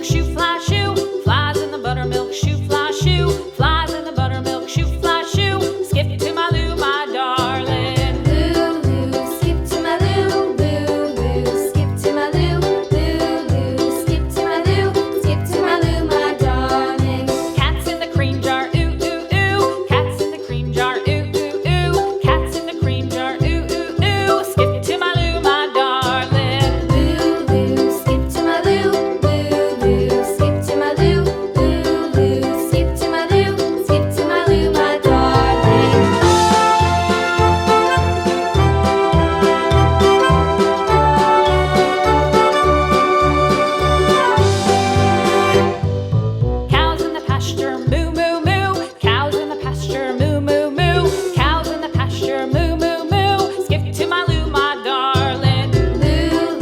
buttermilk shoe fly shoe. Flies in the buttermilk shoe fly shoe. Flies in the buttermilk shoe fly shoe. Skip to my Lou, my darling. Lou, skip to my Lou, Lou, skip to my Lou, Lou, skip to my Lou, skip to my Lou, my darling. Cats in the cream jar, ooh, ooh, ooh. Cats in the cream jar, ooh, ooh, ooh. Cats in the cream jar, ooh, ooh, ooh. Skip to my Lou, my darling. Lou, skip to my Lou, Lou, skip to my Lou, Lou, skip to my Lou, skip to my Lou, my darling. Cows in the pasture, moo, moo, moo. Cows in the pasture, moo, moo, moo. Cows in the pasture, moo, moo, moo. Skip to my Lou, my darling. Lou,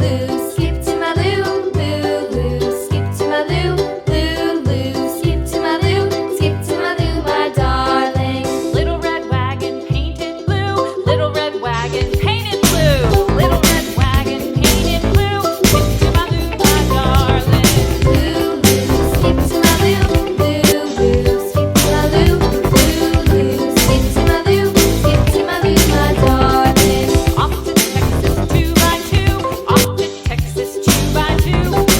skip to my Lou, Lou, skip to my Lou, Lou, skip to my Lou, skip to my Lou, my darling. Little red wagon painted blue. Little red wagon painted blue. Little red wagon painted blue. Skip to my Lou, my darling. Lou, skip to my Lou, Lou, skip to my Lou, Lou, skip to my Lou, skip to my Lou, my darling. Off to Texas 2x2. Off to Texas 2x2.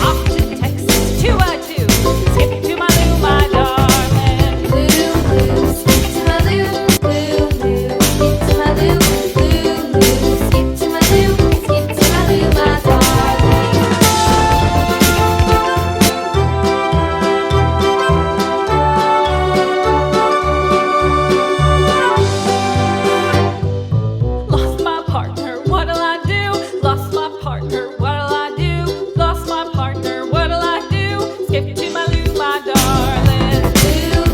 Off to Texas 2x2. Skip to my Lou, my darling. Lou, skip to my Lou, Lou, skip to my Lou, Lou, skip to my Lou, skip to my Lou, my darling. Lost my partner, what'll I do? Lost my partner, what'll I do? Lost my partner, what'll I do? Skip to my Lou, my darling. Lou,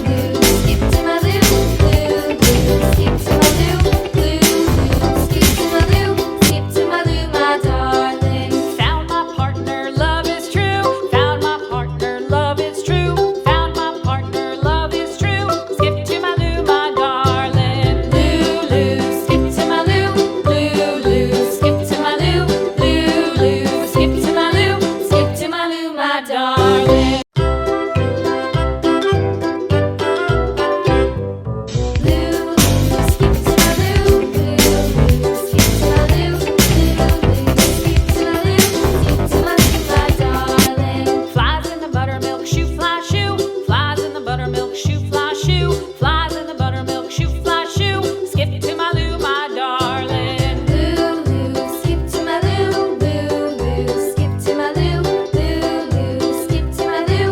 skip to my Lou, Lou, skip to my Lou, Lou, skip to my Lou, skip to my Lou, my darling. Found my partner, love is true. Found my partner, love is true. Found my partner, love is true. Skip to my Lou, my darling. Lou, skip to my Lou, Lou, skip to my Lou, Lou, skip to my Lou, skip to my Lou, my darling. Lou, skip to my Lou, Lou, skip to my Lou, skip to my Lou, skip to my Lou, my darling. Flies in the buttermilk shoe fly shoe. Flies in the buttermilk shoe fly shoe. Flies in the buttermilk shoe fly shoe. Skip to my Lou, my darling. Lou, skip to my Lou, Lou, skip to my Lou, Lou, skip to my Lou,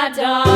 my darling.